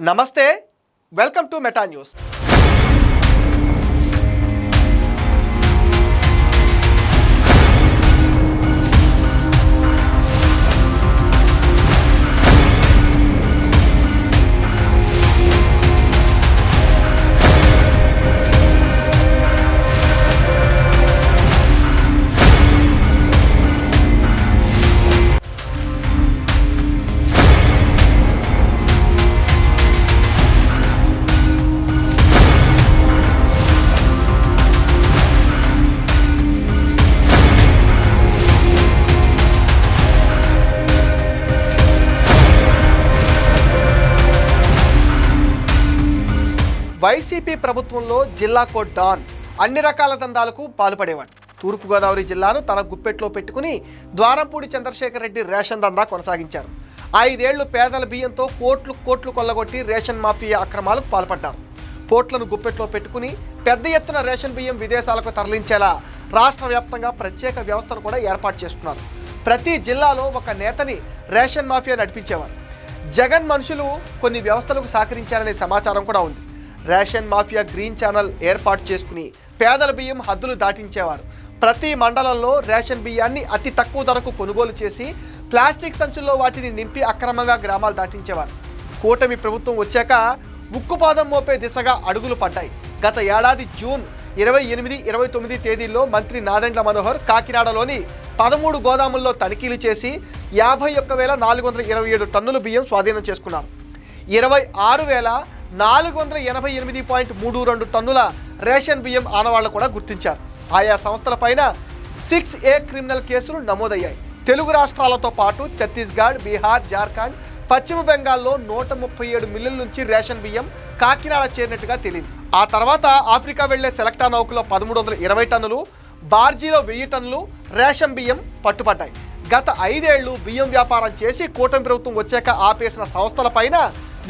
నమస్తే, welcome to meta news. YCP ప్రభుత్వంలో జిల్లా కోడ్ డాన్ అన్ని రకాల దందాలకు పాల్పడేవాడు. తూర్పుగోదావరి జిల్లాను తన గుప్పెట్లో పెట్టుకుని ద్వారంపూడి చంద్రశేఖర్ రెడ్డి రేషన్ దందా కొనసాగించారు. 5 ఏళ్లు పేదల బియ్యంతో కోట్లు కొల్లగొట్టి రేషన్ మాఫియా అక్రమాలకు పాల్పడ్డారు. పోట్లను గుప్పెట్లో పెట్టుకుని పెద్ద ఎత్తున రేషన్ బియ్యం విదేశాలకు తరలించేలా రాష్ట్ర వ్యాప్తంగా ప్రత్యేక వ్యవస్థను కూడా ఏర్పాటు చేసుకున్నారు. ప్రతి జిల్లాలో ఒక నేతని రేషన్ మాఫియా నడిపించేవారు. జగన్ మనుషులు కొన్ని వ్యవస్థలకు సహకరించారనే సమాచారం కూడా ఉంది. రేషన్ మాఫియా గ్రీన్ ఛానల్ ఏర్పాటు చేసుకుని పేదల బియ్యం హద్దులు దాటించేవారు. ప్రతి మండలంలో రేషన్ బియ్యాన్ని అతి తక్కువ ధరకు కొనుగోలు చేసి ప్లాస్టిక్ సంచుల్లో వాటిని నింపి అక్రమంగా గ్రామాలు దాటించేవారు. కూటమి ప్రభుత్వం వచ్చాక ఉక్కుపాదం మోపే దిశగా అడుగులు పడ్డాయి. గత ఏడాది జూన్ 28, 29 తేదీల్లో మంత్రి నాదెండ్ల మనోహర్ కాకినాడలోని 13 గోదాముల్లో తనిఖీలు చేసి 51,427 టన్నుల బియ్యం స్వాధీనం చేసుకున్నారు. 26,488.32 టన్నుల రేషన్ బియ్యం ఆనవాళ్లు కూడా గుర్తించారు. ఆయా సంస్థలపైన 6A క్రిమినల్ కేసులు నమోదయ్యాయి. తెలుగు రాష్ట్రాలతో పాటు ఛత్తీస్గఢ్, బీహార్, జార్ఖండ్, పశ్చిమ బెంగాల్లో 137 మిల్లుల నుంచి రేషన్ బియ్యం కాకినాడ చేరినట్టుగా తెలియదు. ఆ తర్వాత ఆఫ్రికా వెళ్లే సెలెక్టా నౌకలో 1320 టన్నులు, బార్జీలో 1000 టన్నులు రేషన్ బియ్యం పట్టుపడ్డాయి. గత 5 ఏళ్లు బియ్యం వ్యాపారం చేసి కూటమి ప్రభుత్వం వచ్చాక ఆపేసిన సంస్థలపైన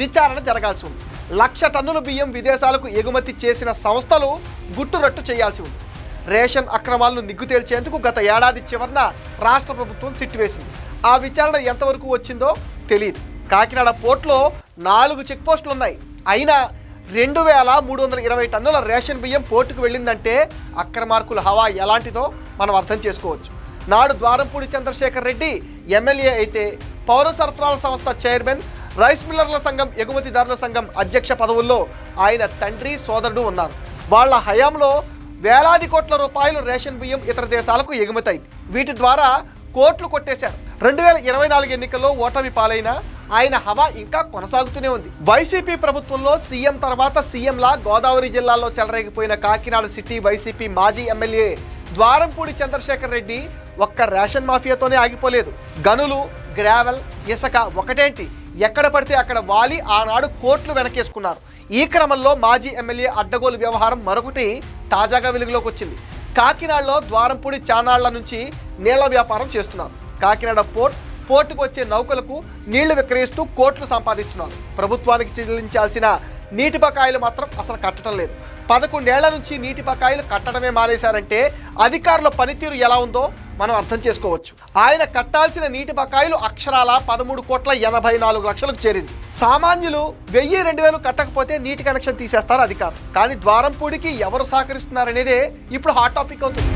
విచారణ జరగాల్సి ఉంది. 1,00,000 టన్నుల బియ్యం విదేశాలకు ఎగుమతి చేసిన సంస్థలు గుట్టురట్టు చేయాల్సి ఉంది. రేషన్ అక్రమాలను నిగ్గు తేల్చేందుకు గత ఏడాది చివరన రాష్ట్ర ప్రభుత్వం సిట్టు వేసింది. ఆ విచారణ ఎంతవరకు వచ్చిందో తెలియదు. కాకినాడ పోర్టులో 4 చెక్పోస్టులు ఉన్నాయి. అయినా 2,320 టన్నుల రేషన్ బియ్యం పోర్టుకు వెళ్ళిందంటే అక్రమార్కుల హవా ఎలాంటిదో మనం అర్థం చేసుకోవచ్చు. నాడు ద్వారంపూడి చంద్రశేఖర్ రెడ్డి ఎమ్మెల్యే అయితే పౌర సరఫరాల సంస్థ చైర్మన్, రైస్ మిల్లర్ల సంఘం, ఎగుమతిదారుల సంఘం అధ్యక్ష పదవుల్లో ఆయన తండ్రి, సోదరుడు ఉన్నారు. వాళ్ళ హయాంలో వేలాది కోట్ల రూపాయలు రేషన్ బియ్యం ఇతర దేశాలకు ఎగుమతయింది. వీటి ద్వారా కోట్లు కొట్టేశారు. 2024 ఎన్నికల్లో ఓటమి పాలైన ఆయన హవా ఇంకా కొనసాగుతూనే ఉంది. వైసీపీ ప్రభుత్వంలో సీఎం తర్వాత సీఎంలా గోదావరి జిల్లాలో చెలరేగిపోయిన కాకినాడ సిటీ వైసీపీ మాజీ ఎమ్మెల్యే ద్వారంపూడి చంద్రశేఖర్ రెడ్డి ఒక్క రేషన్ మాఫియాతోనే ఆగిపోలేదు. గనులు, గ్రావెల్, ఇసుక ఒకటేంటి ఎక్కడ పడితే అక్కడ వాలి ఆనాడు కోట్లు వెనకేసుకున్నారు. ఈ క్రమంలో మాజీ ఎమ్మెల్యే అడ్డగోలు వ్యవహారం మరొకటి తాజాగా వెలుగులోకి వచ్చింది. కాకినాడలో ద్వారంపూడి చానాళ్ల నుంచి నీళ్ల వ్యాపారం చేస్తున్నారు. కాకినాడ పోర్టుకు వచ్చే నౌకలకు నీళ్లు విక్రయిస్తూ కోట్లు సంపాదిస్తున్నారు. ప్రభుత్వానికి చెల్లించాల్సిన నీటి బకాయిలు మాత్రం అసలు కట్టడం లేదు. 11 ఏళ్ల నుంచి నీటి బకాయిలు కట్టడమే మానేశారంటే అధికారుల పనితీరు ఎలా ఉందో మనం అర్థం చేసుకోవచ్చు. ఆయన కట్టాల్సిన నీటి బకాయిలు అక్షరాల 13,84,00,000కు చేరింది. సామాన్యులు 1000-2000 కట్టకపోతే నీటి కనెక్షన్ తీసేస్తారు అధికారులు. కానీ ద్వారంపూడికి ఎవరు సహకరిస్తున్నారనేదే ఇప్పుడు హాట్ టాపిక్ అవుతుంది.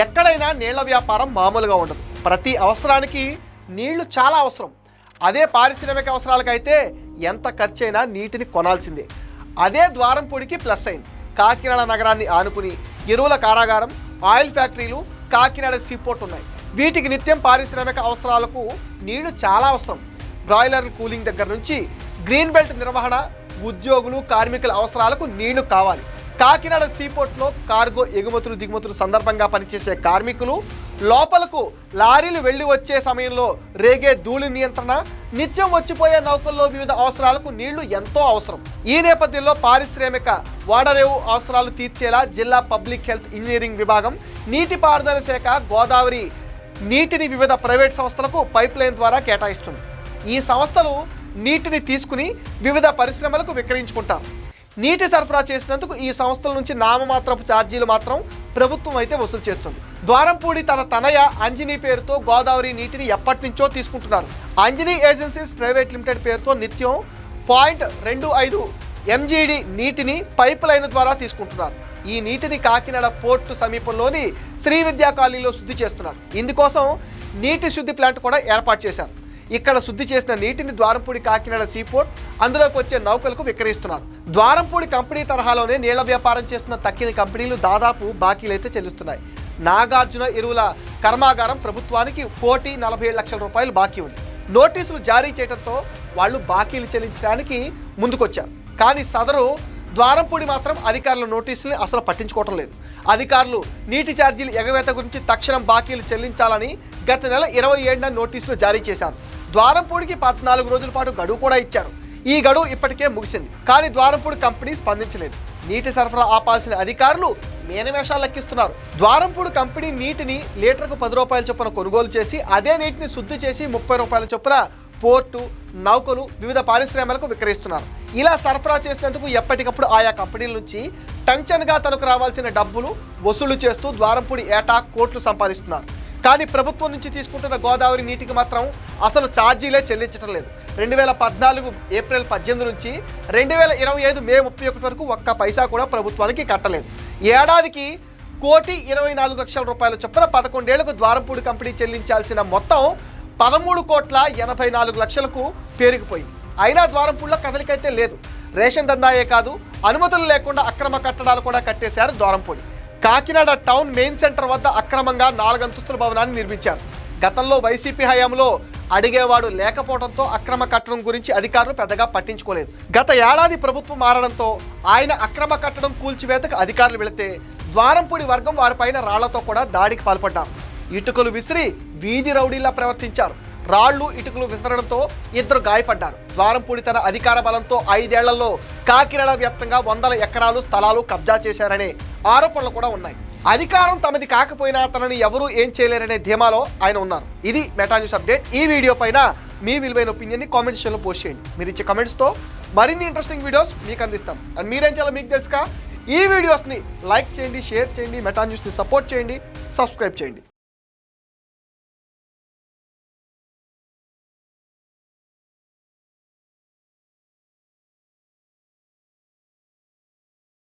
ఎక్కడైనా నీళ్ల వ్యాపారం మామూలుగా ఉండదు. ప్రతి అవసరానికి నీళ్లు చాలా అవసరం. అదే పారిశ్రామిక అవసరాలకైతే ఎంత ఖర్చైనా నీటిని కొనాల్సిందే. అదే ద్వారంపూడికి ప్లస్ అయింది. కాకినాడ నగరాన్ని ఆనుకుని ఎరువుల కారాగారం, ఆయిల్ ఫ్యాక్టరీలు, కాకినాడ సీపోర్ట్ ఉన్నాయి. వీటికి నిత్యం పారిశ్రామిక అవసరాలకు నీళ్లు చాలా అవసరం. బ్రాయిలర్ కూలింగ్ దగ్గర నుంచి గ్రీన్ బెల్ట్ నిర్వహణ, ఉద్యోగులు, కార్మికుల అవసరాలకు నీళ్లు కావాలి. కాకినాడ సీపోర్ట్లో కార్గో ఎగుమతులు దిగుమతులు సందర్భంగా పనిచేసే కార్మికులు, లోపలకు లారీలు వెళ్ళి వచ్చే సమయంలో రేగే ధూళి నియంత్రణ, నిత్యం వచ్చిపోయే నౌకల్లో వివిధ అవసరాలకు నీళ్లు ఎంతో అవసరం. ఈ నేపథ్యంలో పారిశ్రామిక ఓడరేవు అవసరాలు తీర్చేలా జిల్లా పబ్లిక్ హెల్త్ ఇంజనీరింగ్ విభాగం, నీటిపారుదల శాఖ గోదావరి నీటిని వివిధ ప్రైవేట్ సంస్థలకు పైప్ లైన్ ద్వారా కేటాయిస్తుంది. ఈ సంస్థలు నీటిని తీసుకుని వివిధ పరిశ్రమలకు విక్రయించుకుంటారు. నీటి సరఫరా చేసినందుకు ఈ సంస్థల నుంచి నామమాత్రపు ఛార్జీలు మాత్రం ప్రభుత్వం అయితే వసూలు చేస్తుంది. ద్వారంపూడి తన తనయ అంజనీ పేరుతో గోదావరి నీటిని ఎప్పటి నుంచో తీసుకుంటున్నారు. అంజనీ ఏజెన్సీస్ ప్రైవేట్ లిమిటెడ్ పేరుతో నిత్యం 0.25 MGD నీటిని పైప్ లైన్ ద్వారా తీసుకుంటున్నారు. ఈ నీటిని కాకినాడ పోర్టు సమీపంలోని శ్రీ విద్యా కాలనీలో శుద్ధి చేస్తున్నారు. ఇందుకోసం నీటి శుద్ధి ప్లాంట్ కూడా ఏర్పాటు చేశారు. ఇక్కడ శుద్ధి చేసిన నీటిని ద్వారంపూడి కాకినాడ సీపోర్ట్, అందులోకి వచ్చే నౌకలకు విక్రయిస్తున్నారు. ద్వారంపూడి కంపెనీ తరహాలోనే నీళ్ల వ్యాపారం చేస్తున్న తక్కిన కంపెనీలు దాదాపు బాకీలైతే చెల్లిస్తున్నాయి. నాగార్జున ఎరువుల కర్మాగారం ప్రభుత్వానికి 1,47,00,000 రూపాయలు బాకీ ఉంది. నోటీసులు జారీ చేయడంతో వాళ్ళు బాకీలు చెల్లించడానికి ముందుకొచ్చారు. కానీ సదరు ద్వారంపూడి మాత్రం అధికారుల నోటీసుల్ని అసలు పట్టించుకోవటం లేదు. అధికారులు నీటి ఛార్జీలు ఎగవేత గురించి తక్షణం బాకీలు చెల్లించాలని గత నెల 27న నోటీసులు జారీ చేశారు. ద్వారంపూడికి 14 రోజుల పాటు గడువు కూడా ఇచ్చారు. ఈ గడువు ఇప్పటికే ముగిసింది. కానీ ద్వారంపూడి కంపెనీ స్పందించలేదు. నీటి సరఫరా ఆపాల్సిన అధికారులు మేనమేషాలు లెక్కిస్తున్నారు. ద్వారంపూడి కంపెనీ నీటిని లీటర్కు 10 రూపాయల చొప్పున కొనుగోలు చేసి అదే నీటిని శుద్ధి చేసి 30 రూపాయల చొప్పున పోర్టు, నౌకలు, వివిధ పారిశ్రామికలకు విక్రయిస్తున్నారు. ఇలా సరఫరా చేసినందుకు ఎప్పటికప్పుడు ఆయా కంపెనీల నుంచి టంచన్గా తనకు రావాల్సిన డబ్బులు వసూలు చేస్తూ ద్వారంపూడి ఏటా కోట్లు సంపాదిస్తున్నారు. కానీ ప్రభుత్వం నుంచి తీసుకుంటున్న గోదావరి నీటికి మాత్రం అసలు ఛార్జీలే చెల్లించడం లేదు. 2014 ఏప్రిల్ 18 నుంచి 2025 మే 31 వరకు ఒక్క పైసా కూడా ప్రభుత్వానికి కట్టలేదు. ఏడాదికి 1,24,00,000 రూపాయల చొప్పున 11 ఏళ్లకు ద్వారంపూడి కంపెనీ చెల్లించాల్సిన మొత్తం 13,84,00,000కు పేరుకుపోయింది. అయినా ద్వారంపూడిలో కదలికైతే లేదు. రేషన్ దందాయే కాదు, అనుమతులు లేకుండా అక్రమ కట్టడాలు కూడా కట్టేశారు Dwarampudi. Kakinada town main centre వద్ద అక్రమంగా 4 అంతస్తుల భవనాన్ని నిర్మించారు. గతంలో వైసీపీ హయాంలో అడిగేవాడు లేకపోవడంతో అక్రమ కట్టడం గురించి అధికారులు పెద్దగా పట్టించుకోలేదు. గత ఏడాది ప్రభుత్వం మారడంతో ఆయన అక్రమ కట్టడం కూల్చివేతకు అధికారులు వెళితే ద్వారంపూడి వర్గం వారిపైన రాళ్లతో కూడా దాడికి పాల్పడ్డారు. ఇటుకలు విసిరి వీధి రౌడీలా ప్రవర్తించారు. రాళ్లు, ఇటుకలు విసరడంతో 2 గాయపడ్డారు. ద్వారంపూడి తన అధికార బలంతో 5 ఏళ్లలో కాకినాడ వ్యాప్తంగా 100 ఎకరాలు స్థలాలు కబ్జా చేశారనే ఆరోపణలు కూడా ఉన్నాయి. అధికారం తమది కాకపోయినా తనని ఎవరూ ఏం చేయలేరనే ధీమాలో ఆయన ఉన్నారు. ఇది మెటా న్యూస్ అప్డేట్. ఈ వీడియో పైన మీ విలువైన ఒపీనియన్ని కామెంట్ సెక్షన్లో పోస్ట్ చేయండి. మీరు ఇచ్చే కమెంట్స్తో మరిన్ని ఇంట్రెస్టింగ్ వీడియోస్ మీకు అందిస్తాం. అండ్ మీరేం చేయాలో మీకు తెలుసుగా, ఈ వీడియోస్ని లైక్ చేయండి, షేర్ చేయండి, మెటా న్యూస్ని సపోర్ట్ చేయండి, సబ్స్క్రైబ్ చేయండి.